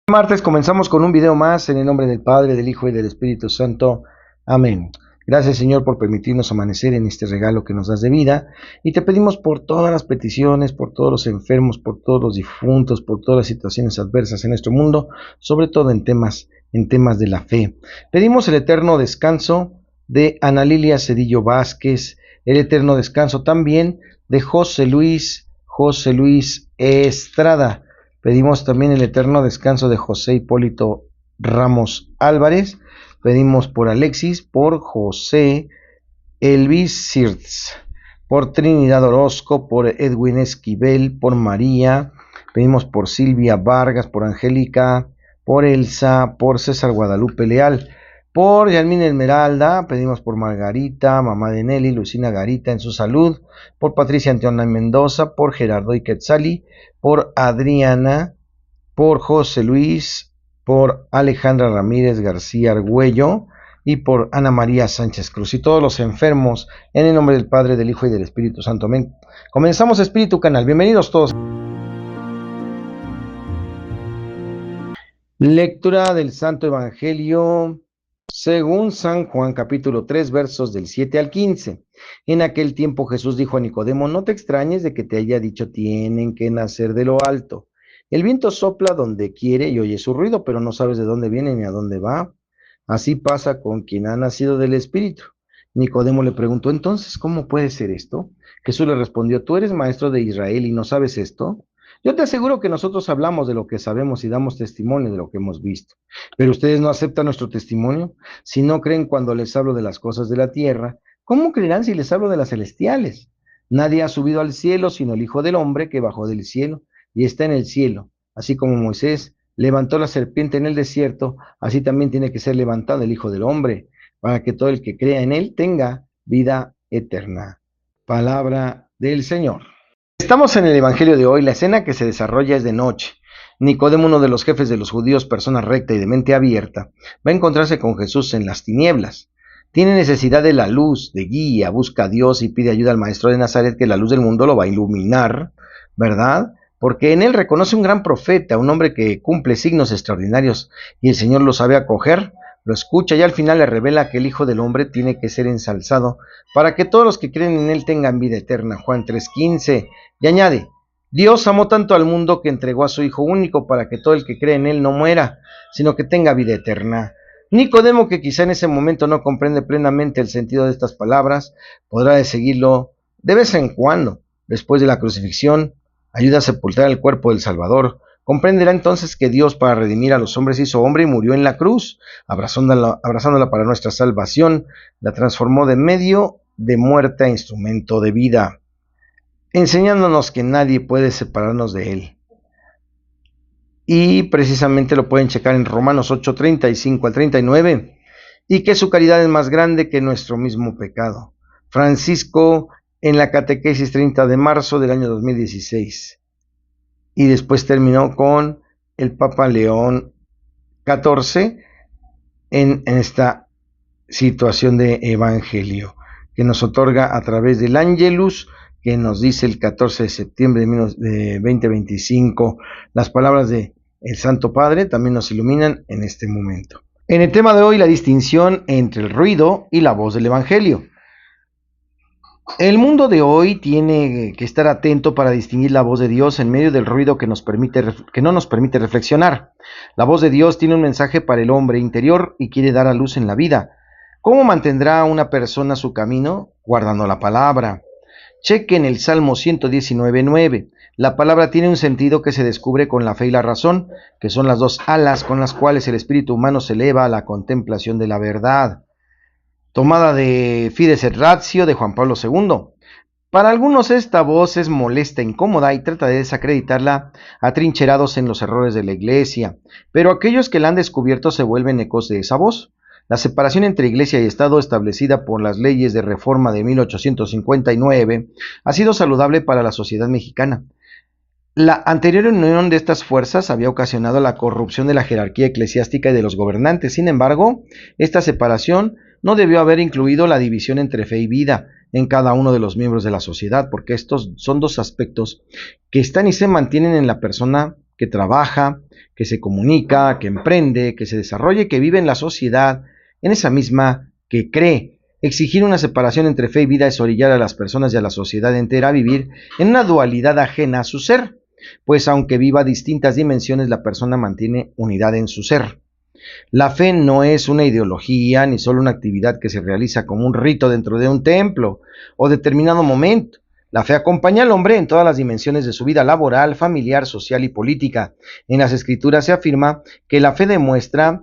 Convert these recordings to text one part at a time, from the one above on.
Martes comenzamos con un video más en el nombre del Padre, del Hijo y del Espíritu Santo. Amén. Gracias, Señor, por permitirnos amanecer en este regalo que nos das de vida, y te pedimos por todas las peticiones, por todos los enfermos, por todos los difuntos, por todas las situaciones adversas en nuestro mundo, sobre todo en temas de la fe. Pedimos el eterno descanso de Ana Lilia Cedillo Vázquez, el eterno descanso también de José Luis Estrada. Pedimos también el eterno descanso de José Hipólito Ramos Álvarez. Pedimos por Alexis, por José Elvis Sirtz, por Trinidad Orozco, por Edwin Esquivel, por María. Pedimos por Silvia Vargas, por Angélica, por Elsa, por César Guadalupe Leal, por Yalmín Esmeralda. Pedimos por Margarita, mamá de Nelly, Lucina Garita en su salud, por Patricia Antonio Mendoza, por Gerardo Iquetzali, por Adriana, por José Luis, por Alejandra Ramírez García Argüello y por Ana María Sánchez Cruz, y todos los enfermos, en el nombre del Padre, del Hijo y del Espíritu Santo. Amén. Comenzamos Espíritu Canal. Bienvenidos todos. Lectura del Santo Evangelio según San Juan, capítulo 3, versos del 7 al 15. En aquel tiempo Jesús dijo a Nicodemo: no te extrañes de que te haya dicho, tienen que nacer de lo alto. El viento sopla donde quiere y oye su ruido, pero no sabes de dónde viene ni a dónde va. Así pasa con quien ha nacido del Espíritu. Nicodemo le preguntó: entonces, ¿cómo puede ser esto? Jesús le respondió: ¿tú eres maestro de Israel y no sabes esto? Yo te aseguro que nosotros hablamos de lo que sabemos y damos testimonio de lo que hemos visto. Pero ustedes no aceptan nuestro testimonio. Si no creen cuando les hablo de las cosas de la tierra, ¿cómo creerán si les hablo de las celestiales? Nadie ha subido al cielo sino el Hijo del Hombre, que bajó del cielo y está en el cielo. Así como Moisés levantó la serpiente en el desierto, así también tiene que ser levantado el Hijo del Hombre, para que todo el que crea en él tenga vida eterna. Palabra del Señor. Estamos en el Evangelio de hoy. La escena que se desarrolla es de noche. Nicodemo, uno de los jefes de los judíos, persona recta y de mente abierta, va a encontrarse con Jesús en las tinieblas. Tiene necesidad de la luz, de guía, busca a Dios y pide ayuda al maestro de Nazaret, que la luz del mundo lo va a iluminar, ¿verdad? Porque en él reconoce un gran profeta, un hombre que cumple signos extraordinarios, y el Señor lo sabe acoger, lo escucha y al final le revela que el Hijo del Hombre tiene que ser ensalzado para que todos los que creen en él tengan vida eterna. Juan 3:15. Y añade: Dios amó tanto al mundo que entregó a su Hijo único para que todo el que cree en él no muera, sino que tenga vida eterna. Nicodemo, que quizá en ese momento no comprende plenamente el sentido de estas palabras, podrá de seguirlo de vez en cuando. Después de la crucifixión, ayuda a sepultar el cuerpo del Salvador. Comprenderá entonces que Dios, para redimir a los hombres, hizo hombre y murió en la cruz, abrazándola para nuestra salvación, la transformó de medio de muerte a instrumento de vida, enseñándonos que nadie puede separarnos de él. Y precisamente lo pueden checar en Romanos 8:35 al 39, y que su caridad es más grande que nuestro mismo pecado. Francisco, en la catequesis 30 de marzo del año 2016. Y después terminó con el Papa León XIV en esta situación de evangelio que nos otorga a través del Ángelus, que nos dice el 14 de septiembre de 2025. Las palabras de el Santo Padre también nos iluminan en este momento. En el tema de hoy, la distinción entre el ruido y la voz del evangelio. El mundo de hoy tiene que estar atento para distinguir la voz de Dios en medio del ruido que no nos permite reflexionar. La voz de Dios tiene un mensaje para el hombre interior y quiere dar a luz en la vida. ¿Cómo mantendrá una persona su camino? Guardando la palabra. Chequen el Salmo 119:9. La palabra tiene un sentido que se descubre con la fe y la razón, que son las dos alas con las cuales el espíritu humano se eleva a la contemplación de la verdad. Tomada de Fides et Ratio de Juan Pablo II. Para algunos esta voz es molesta, incómoda y trata de desacreditarla, atrincherados en los errores de la Iglesia, pero aquellos que la han descubierto se vuelven ecos de esa voz. La separación entre Iglesia y Estado, establecida por las leyes de reforma de 1859, ha sido saludable para la sociedad mexicana. La anterior unión de estas fuerzas había ocasionado la corrupción de la jerarquía eclesiástica y de los gobernantes. Sin embargo, esta separación no debió haber incluido la división entre fe y vida en cada uno de los miembros de la sociedad, porque estos son dos aspectos que están y se mantienen en la persona que trabaja, que se comunica, que emprende, que se desarrolla y que vive en la sociedad, en esa misma que cree. Exigir una separación entre fe y vida es orillar a las personas y a la sociedad entera a vivir en una dualidad ajena a su ser, pues aunque viva distintas dimensiones, la persona mantiene unidad en su ser. La fe no es una ideología ni solo una actividad que se realiza como un rito dentro de un templo o determinado momento. La fe acompaña al hombre en todas las dimensiones de su vida laboral, familiar, social y política. En las Escrituras se afirma que la fe demuestra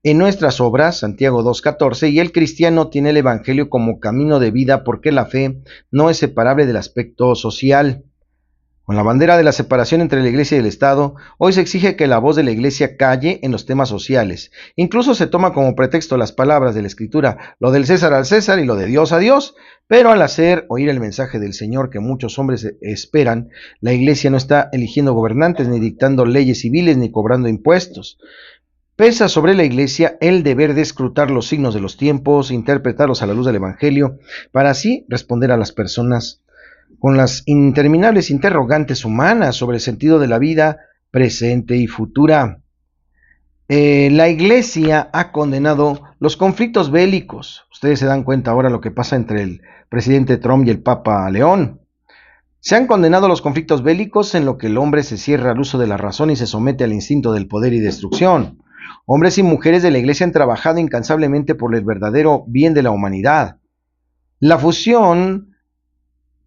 en nuestras obras, Santiago 2:14, y el cristiano tiene el Evangelio como camino de vida porque la fe no es separable del aspecto social. Con la bandera de la separación entre la Iglesia y el Estado, hoy se exige que la voz de la Iglesia calle en los temas sociales. Incluso se toma como pretexto las palabras de la Escritura, lo del César al César y lo de Dios a Dios, pero al hacer oír el mensaje del Señor que muchos hombres esperan, la Iglesia no está eligiendo gobernantes, ni dictando leyes civiles, ni cobrando impuestos. Pesa sobre la Iglesia el deber de escrutar los signos de los tiempos, interpretarlos a la luz del Evangelio, para así responder a las personas con las interminables interrogantes humanas sobre el sentido de la vida presente y futura. La Iglesia ha condenado los conflictos bélicos. Ustedes se dan cuenta ahora lo que pasa entre el presidente Trump y el Papa León. Se han condenado los conflictos bélicos en lo que el hombre se cierra al uso de la razón y se somete al instinto del poder y destrucción. Hombres y mujeres de la Iglesia han trabajado incansablemente por el verdadero bien de la humanidad. La fusión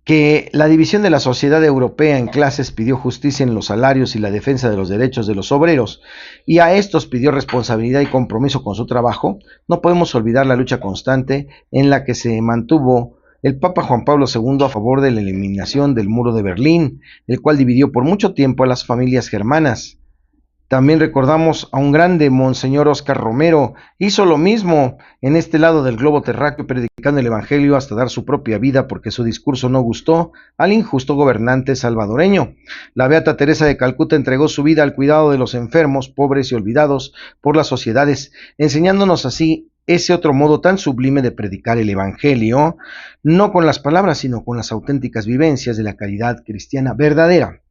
que la división de la sociedad europea en clases pidió justicia en los salarios y la defensa de los derechos de los obreros, y a estos pidió responsabilidad y compromiso con su trabajo, no podemos olvidar la lucha constante en la que se mantuvo el Papa Juan Pablo II a favor de la eliminación del muro de Berlín, el cual dividió por mucho tiempo a las familias germanas. También recordamos a un grande, Monseñor Óscar Romero, hizo lo mismo en este lado del globo terráqueo, predicando el Evangelio hasta dar su propia vida porque su discurso no gustó al injusto gobernante salvadoreño. La beata Teresa de Calcuta entregó su vida al cuidado de los enfermos, pobres y olvidados por las sociedades, enseñándonos así ese otro modo tan sublime de predicar el Evangelio, no con las palabras, sino con las auténticas vivencias de la caridad cristiana verdadera.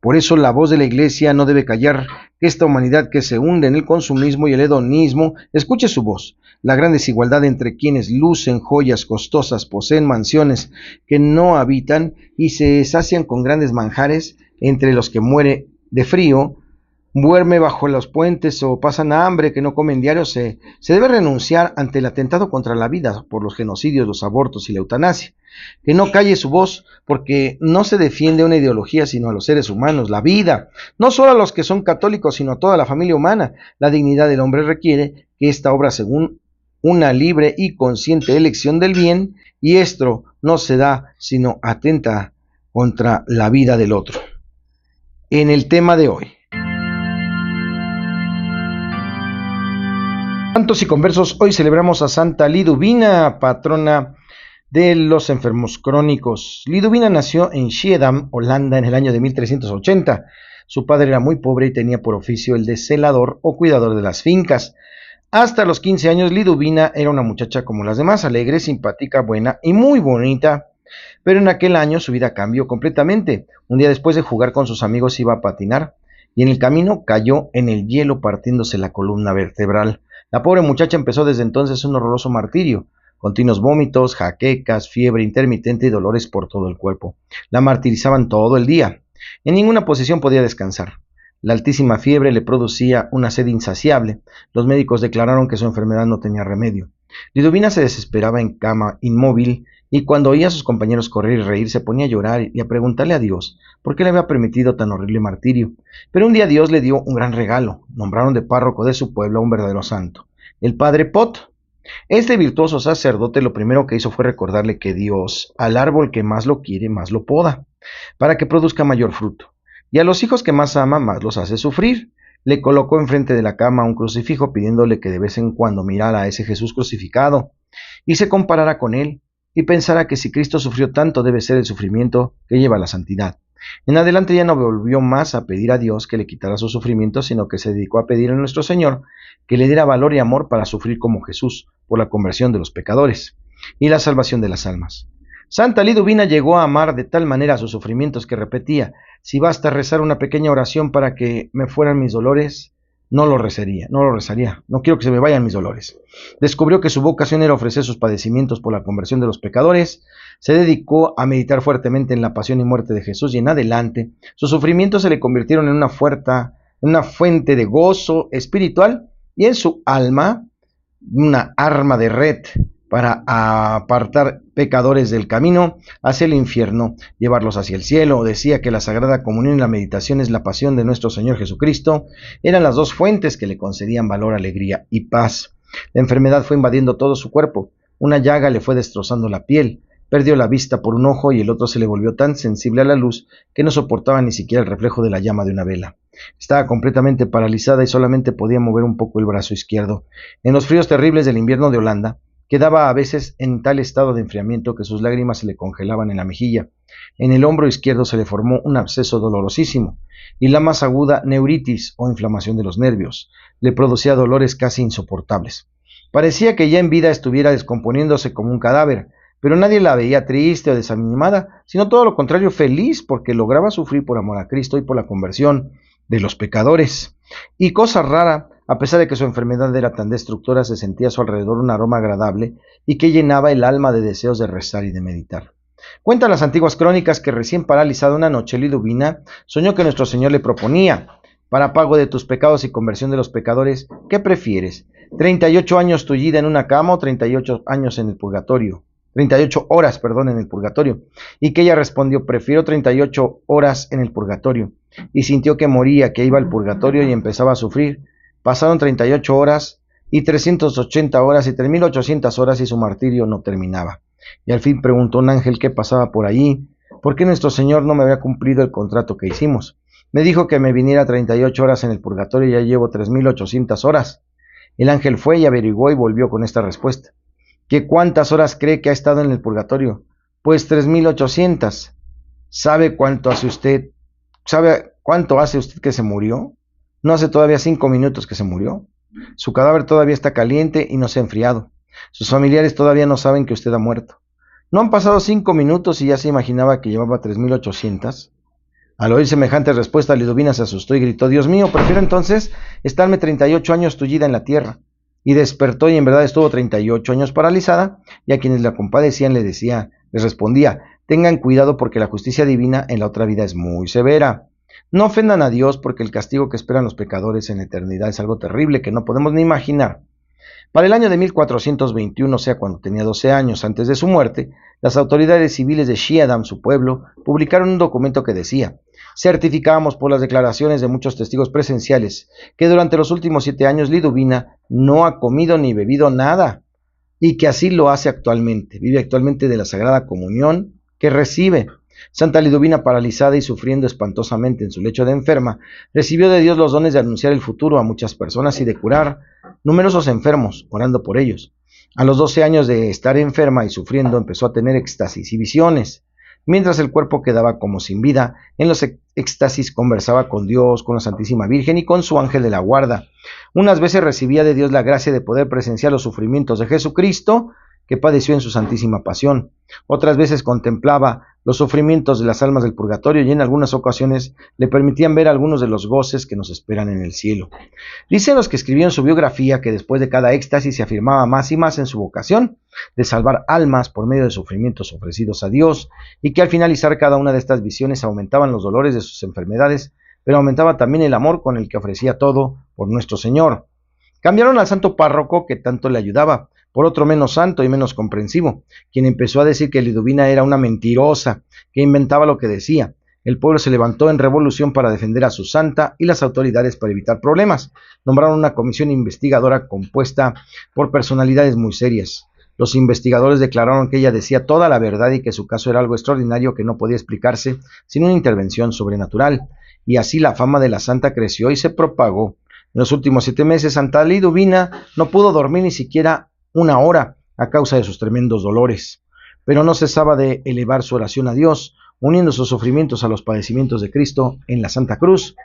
Por eso la voz de la Iglesia no debe callar, que esta humanidad que se hunde en el consumismo y el hedonismo escuche su voz. La gran desigualdad entre quienes lucen joyas costosas, poseen mansiones que no habitan y se sacian con grandes manjares, entre los que muere de frío, duerme bajo los puentes o pasan hambre, que no comen diario, se debe renunciar ante el atentado contra la vida por los genocidios, los abortos y la eutanasia. Que no calle su voz, porque no se defiende una ideología, sino a los seres humanos, la vida, no solo a los que son católicos, sino a toda la familia humana. La dignidad del hombre requiere que esta obra según una libre y consciente elección del bien, y esto no se da, sino atenta contra la vida del otro. En el tema de hoy, Santos y Conversos, hoy celebramos a Santa Liduvina, patrona de los enfermos crónicos. Liduvina nació en Schiedam, Holanda, en el año de 1380. Su padre era muy pobre y tenía por oficio el de celador o cuidador de las fincas. Hasta los 15 años, Liduvina era una muchacha como las demás, alegre, simpática, buena y muy bonita. Pero en aquel año su vida cambió completamente. Un día, después de jugar con sus amigos, iba a patinar y en el camino cayó en el hielo, partiéndose la columna vertebral. La pobre muchacha empezó desde entonces un horroroso martirio. Continuos vómitos, jaquecas, fiebre intermitente y dolores por todo el cuerpo. La martirizaban todo el día. En ninguna posición podía descansar. La altísima fiebre le producía una sed insaciable. Los médicos declararon que su enfermedad no tenía remedio. Liduvina se desesperaba en cama, inmóvil, y cuando oía a sus compañeros correr y reír, se ponía a llorar y a preguntarle a Dios por qué le había permitido tan horrible martirio. Pero un día Dios le dio un gran regalo. Nombraron de párroco de su pueblo a un verdadero santo, el padre Pot. Este virtuoso sacerdote lo primero que hizo fue recordarle que Dios, al árbol que más lo quiere, más lo poda, para que produzca mayor fruto, y a los hijos que más ama, más los hace sufrir. Le colocó enfrente de la cama un crucifijo, pidiéndole que de vez en cuando mirara a ese Jesús crucificado, y se comparara con él, y pensara que si Cristo sufrió tanto, debe ser el sufrimiento que lleva a la santidad. En adelante ya no volvió más a pedir a Dios que le quitara su sufrimiento, sino que se dedicó a pedir a nuestro Señor que le diera valor y amor para sufrir como Jesús, por la conversión de los pecadores y la salvación de las almas. Santa Liduvina llegó a amar de tal manera sus sufrimientos que repetía: si basta rezar una pequeña oración para que me fueran mis dolores, no lo rezaría, no quiero que se me vayan mis dolores. Descubrió que su vocación era ofrecer sus padecimientos por la conversión de los pecadores, se dedicó a meditar fuertemente en la pasión y muerte de Jesús y en adelante sus sufrimientos se le convirtieron en una fuente de gozo espiritual y en su alma una arma de red para apartar pecadores del camino hacia el infierno, llevarlos hacia el cielo. Decía que la Sagrada Comunión y la meditación es la pasión de nuestro Señor Jesucristo. Eran las dos fuentes que le concedían valor, alegría y paz. La enfermedad fue invadiendo todo su cuerpo. Una llaga le fue destrozando la piel. Perdió la vista por un ojo y el otro se le volvió tan sensible a la luz que no soportaba ni siquiera el reflejo de la llama de una vela. Estaba completamente paralizada y solamente podía mover un poco el brazo izquierdo. En los fríos terribles del invierno de Holanda, quedaba a veces en tal estado de enfriamiento que sus lágrimas se le congelaban en la mejilla. En el hombro izquierdo se le formó un absceso dolorosísimo, y la más aguda neuritis o inflamación de los nervios. Le producía dolores casi insoportables. Parecía que ya en vida estuviera descomponiéndose como un cadáver, pero nadie la veía triste o desanimada, sino todo lo contrario, feliz, porque lograba sufrir por amor a Cristo y por la conversión de los pecadores. Y cosa rara, a pesar de que su enfermedad era tan destructora, se sentía a su alrededor un aroma agradable y que llenaba el alma de deseos de rezar y de meditar. Cuentan las antiguas crónicas que recién paralizada una noche, Liduvina soñó que nuestro Señor le proponía: para pago de tus pecados y conversión de los pecadores, ¿qué prefieres? ¿38 años tullida en una cama o 38 años en el purgatorio? 38 horas, perdón, en el purgatorio. Y que ella respondió: prefiero 38 horas en el purgatorio. Y sintió que moría, que iba al purgatorio y empezaba a sufrir. Pasaron 38 horas y 380 horas y 3800 horas y su martirio no terminaba. Y al fin preguntó un ángel qué pasaba por allí, por qué nuestro Señor no me había cumplido el contrato que hicimos. Me dijo que me viniera 38 horas en el purgatorio y ya llevo 3800 horas. El ángel fue y averiguó y volvió con esta respuesta: ¿que cuántas horas cree que ha estado en el purgatorio? Pues 3800. ¿Sabe cuánto hace usted? ¿Sabe cuánto hace usted que se murió? No hace todavía 5 minutos que se murió. Su cadáver todavía está caliente y no se ha enfriado. Sus familiares todavía no saben que usted ha muerto. No han pasado 5 minutos y ya se imaginaba que llevaba 3800. Al oír semejante respuesta, Liduvina se asustó y gritó: Dios mío, prefiero entonces estarme 38 años tullida en la tierra. Y despertó y en verdad estuvo 38 años paralizada, y a quienes la compadecían les respondía: tengan cuidado porque la justicia divina en la otra vida es muy severa. No ofendan a Dios porque el castigo que esperan los pecadores en la eternidad es algo terrible que no podemos ni imaginar. Para el año de 1421, o sea, cuando tenía 12 años antes de su muerte, las autoridades civiles de Schiedam, su pueblo, publicaron un documento que decía: certificamos por las declaraciones de muchos testigos presenciales que durante los últimos 7 años Liduvina no ha comido ni bebido nada, y que así lo hace actualmente. Vive actualmente de la Sagrada Comunión que recibe. Santa Liduvina, paralizada y sufriendo espantosamente en su lecho de enferma, recibió de Dios los dones de anunciar el futuro a muchas personas y de curar numerosos enfermos, orando por ellos. A los 12 años de estar enferma y sufriendo, empezó a tener éxtasis y visiones. Mientras el cuerpo quedaba como sin vida, en los éxtasis conversaba con Dios, con la Santísima Virgen y con su ángel de la guarda. Unas veces recibía de Dios la gracia de poder presenciar los sufrimientos de Jesucristo, que padeció en su santísima pasión. Otras veces contemplaba los sufrimientos de las almas del purgatorio y en algunas ocasiones le permitían ver algunos de los goces que nos esperan en el cielo. Dicen los que escribieron su biografía que después de cada éxtasis se afirmaba más y más en su vocación de salvar almas por medio de sufrimientos ofrecidos a Dios, y que al finalizar cada una de estas visiones aumentaban los dolores de sus enfermedades, pero aumentaba también el amor con el que ofrecía todo por nuestro Señor. Cambiaron al santo párroco que tanto le ayudaba por otro menos santo y menos comprensivo, quien empezó a decir que Liduvina era una mentirosa, que inventaba lo que decía. El pueblo se levantó en revolución para defender a su santa y las autoridades para evitar problemas. Nombraron una comisión investigadora compuesta por personalidades muy serias. Los investigadores declararon que ella decía toda la verdad y que su caso era algo extraordinario que no podía explicarse sin una intervención sobrenatural. Y así la fama de la santa creció y se propagó. En los últimos 7 meses, Santa Liduvina no pudo dormir ni siquiera una hora a causa de sus tremendos dolores, pero no cesaba de elevar su oración a Dios, uniendo sus sufrimientos a los padecimientos de Cristo en la Santa Cruz.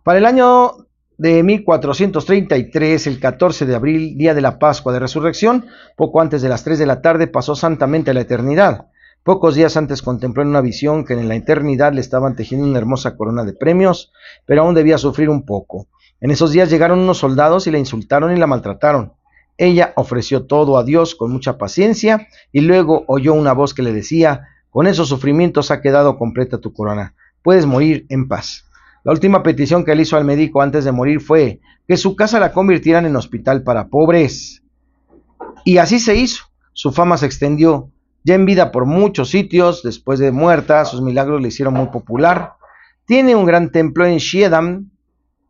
Para el año de 1433, el 14 de abril, día de la Pascua de Resurrección, poco antes de las 3 de la tarde, pasó santamente a la eternidad. Pocos días antes contempló en una visión que en la eternidad le estaban tejiendo una hermosa corona de premios, pero aún debía sufrir un poco. En esos días llegaron unos soldados y la insultaron y la maltrataron. Ella ofreció todo a Dios con mucha paciencia y luego oyó una voz que le decía: con esos sufrimientos ha quedado completa tu corona, puedes morir en paz. La última petición que le hizo al médico antes de morir fue que su casa la convirtieran en hospital para pobres. Y así se hizo. Su fama se extendió ya en vida por muchos sitios. Después de muerta, sus milagros le hicieron muy popular. Tiene un gran templo en Schiedam.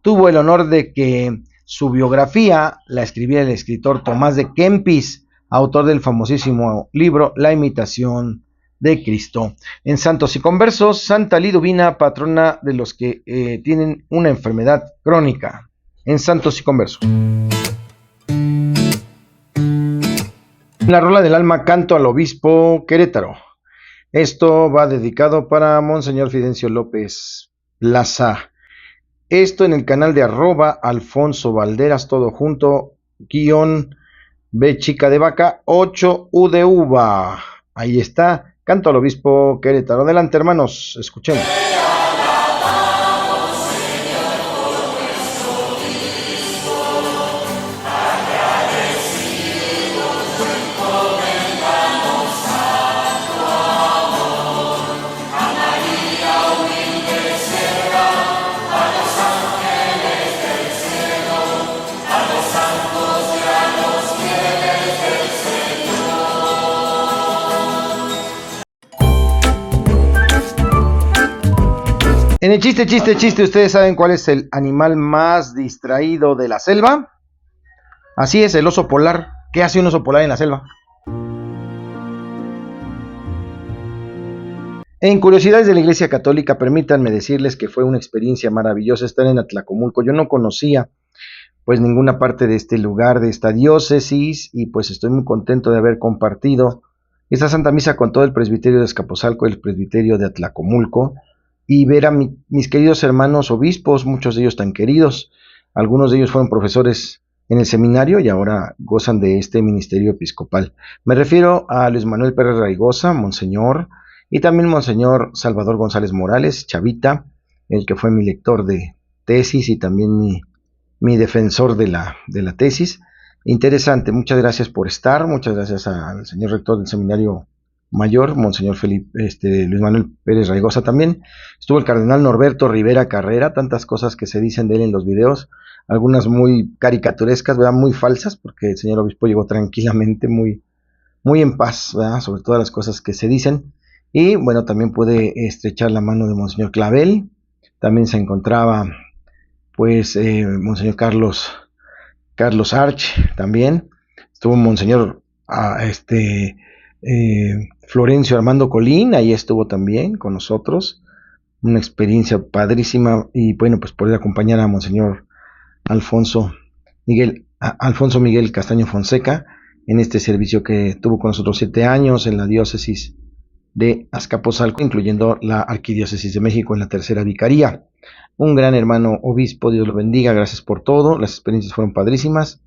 Tuvo el honor de que su biografía la escribiera el escritor Tomás de Kempis, autor del famosísimo libro La imitación de Cristo. En Santos y Conversos, Santa Liduvina, patrona de los que tienen una enfermedad crónica. En Santos y Conversos. La rola del alma, canto al obispo Querétaro. Esto va dedicado para Monseñor Fidencio López Plaza. Esto en el canal de @Alfonso Valderas, todo junto, _B chica de vaca, 8 U de uva. Ahí está, canto al obispo Querétaro. Adelante, hermanos, escuchemos. En el chiste, ¿ustedes saben cuál es el animal más distraído de la selva? Así es, el oso polar. ¿Qué hace un oso polar en la selva? En curiosidades de la Iglesia Católica, permítanme decirles que fue una experiencia maravillosa estar en Atlacomulco. Yo no conocía pues ninguna parte de este lugar, de esta diócesis, y pues estoy muy contento de haber compartido esta Santa Misa con todo el presbiterio de Azcapotzalco y el presbiterio de Atlacomulco, y ver a mis queridos hermanos obispos, muchos de ellos tan queridos. Algunos de ellos fueron profesores en el seminario y ahora gozan de este ministerio episcopal. Me refiero a Luis Manuel Pérez Raigosa, monseñor, y también monseñor Salvador González Morales, Chavita, el que fue mi lector de tesis y también mi defensor de la tesis. Interesante, muchas gracias por estar, muchas gracias al señor rector del seminario mayor, monseñor Luis Manuel Pérez Raigosa también. Estuvo el cardenal Norberto Rivera Carrera, tantas cosas que se dicen de él en los videos, algunas muy caricaturescas, ¿verdad? Muy falsas, porque el señor obispo llegó tranquilamente, muy en paz, ¿verdad? Sobre todas las cosas que se dicen. Y bueno, también pude estrechar la mano de monseñor Clavel. También se encontraba pues monseñor Carlos Arch, también estuvo monseñor Florencio Armando Colín, ahí estuvo también con nosotros, una experiencia padrísima. Y bueno, pues poder acompañar a monseñor Alfonso Miguel Castaño Fonseca en este servicio que tuvo con nosotros 7 años en la diócesis de Azcapotzalco, incluyendo la Arquidiócesis de México en la tercera vicaría. Un gran hermano obispo, Dios lo bendiga, gracias por todo, las experiencias fueron padrísimas,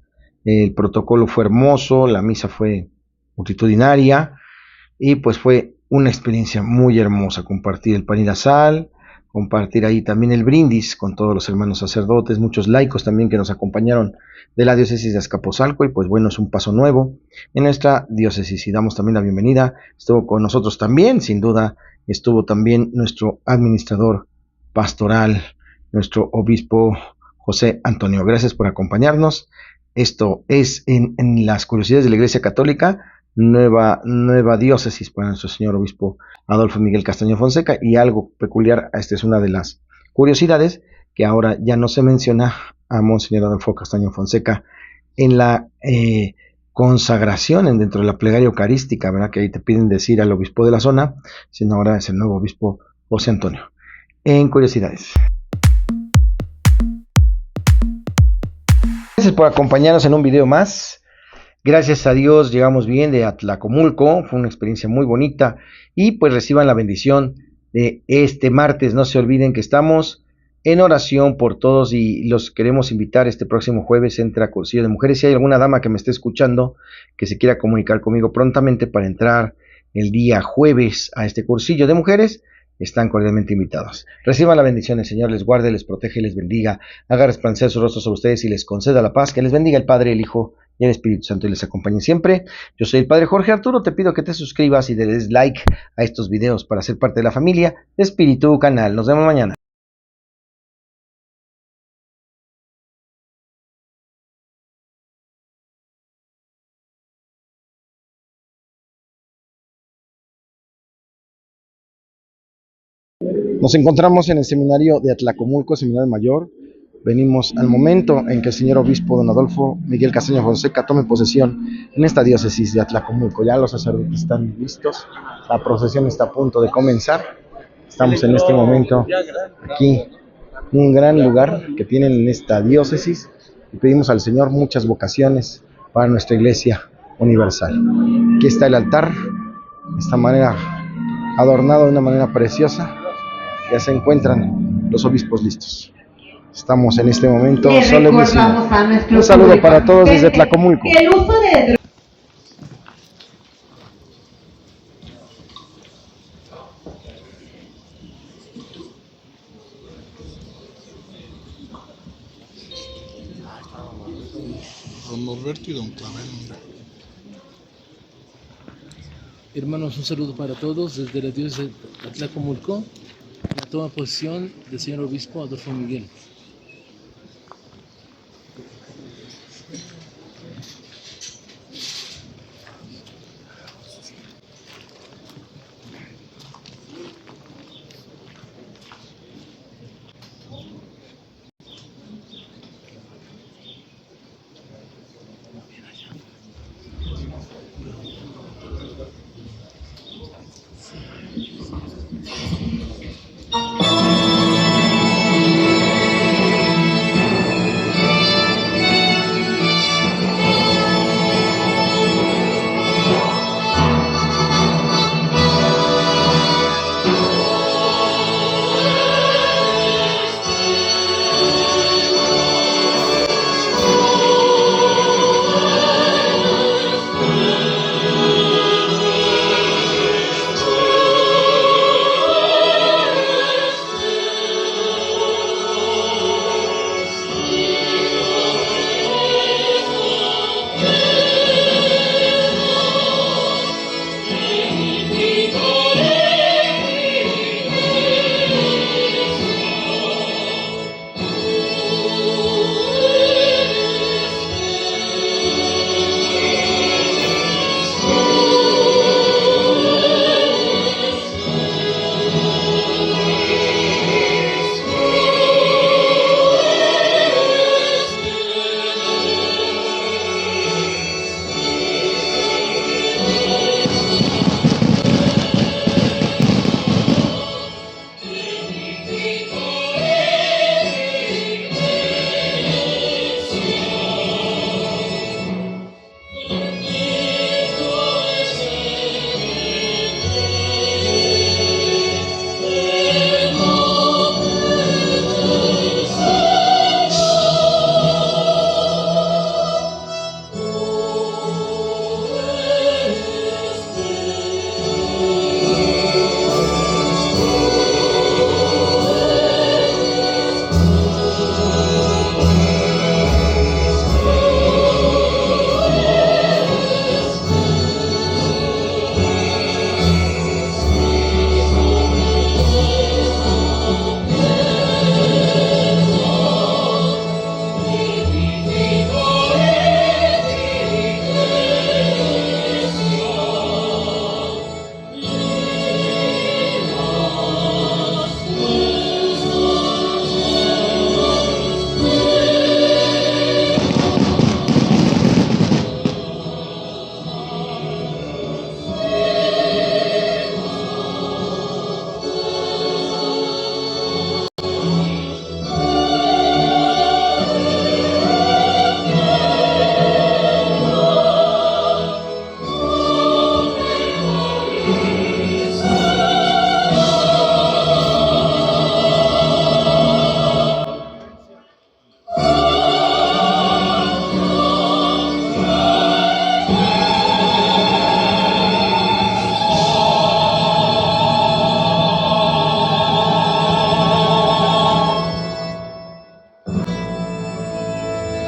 el protocolo fue hermoso, la misa fue multitudinaria y pues fue una experiencia muy hermosa, compartir el pan y la sal, compartir ahí también el brindis con todos los hermanos sacerdotes, muchos laicos también que nos acompañaron de la diócesis de Azcapotzalco, y pues bueno, es un paso nuevo en nuestra diócesis y damos también la bienvenida. Estuvo con nosotros también, sin duda, estuvo también nuestro administrador pastoral, nuestro obispo José Antonio. Gracias por acompañarnos. Esto es en las curiosidades de la Iglesia Católica, nueva diócesis para nuestro señor obispo Adolfo Miguel Castaño Fonseca. Y algo peculiar, esta es una de las curiosidades, que ahora ya no se menciona a monseñor Adolfo Castaño Fonseca en la consagración dentro de la plegaria eucarística, ¿verdad? Que ahí te piden decir al obispo de la zona, sino ahora es el nuevo obispo José Antonio. En curiosidades. Gracias por acompañarnos en un video más. Gracias a Dios llegamos bien de Atlacomulco, fue una experiencia muy bonita, y pues reciban la bendición de este martes. No se olviden que estamos en oración por todos y los queremos invitar este próximo jueves. Entra a Cursillo de Mujeres. Si hay alguna dama que me esté escuchando que se quiera comunicar conmigo prontamente para entrar el día jueves a este cursillo de mujeres, están cordialmente invitados. Reciban la bendición, el Señor les guarde, les protege, les bendiga, haga resplandecer su rostro sobre ustedes y les conceda la paz. Que les bendiga el Padre, el Hijo y el Espíritu Santo y les acompañe siempre. Yo soy el Padre Jorge Arturo, te pido que te suscribas y le des like a estos videos para ser parte de la familia de Espíritu Canal. Nos vemos mañana. Nos encontramos en el seminario de Atlacomulco, seminario mayor. Venimos al momento en que el señor obispo don Adolfo Miguel Castaño Fonseca tome posesión en esta diócesis de Atlacomulco. Ya los sacerdotes están listos, la procesión está a punto de comenzar. Estamos en este momento aquí, un gran lugar que tienen en esta diócesis, y pedimos al Señor muchas vocaciones para nuestra Iglesia Universal. Aquí está el altar, de esta manera adornado de una manera preciosa. Ya se encuentran los obispos listos. Estamos en este momento solemnísimo. Un saludo para todos desde Atlacomulco. El uso de Don Norberto y don Clavel, mira. Hermanos, un saludo para todos desde la diócesis de Atlacomulco. La toma posición del señor obispo Adolfo Miguel.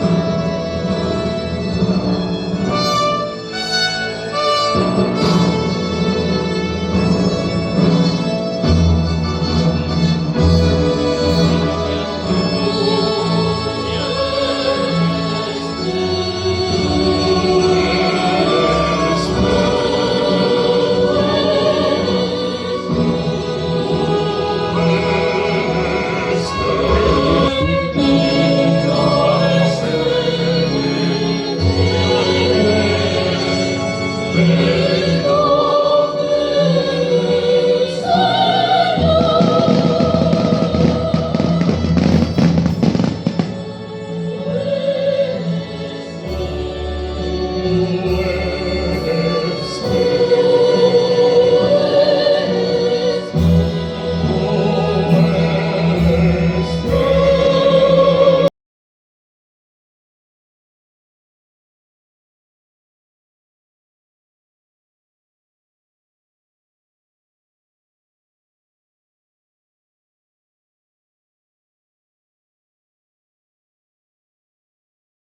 Amén.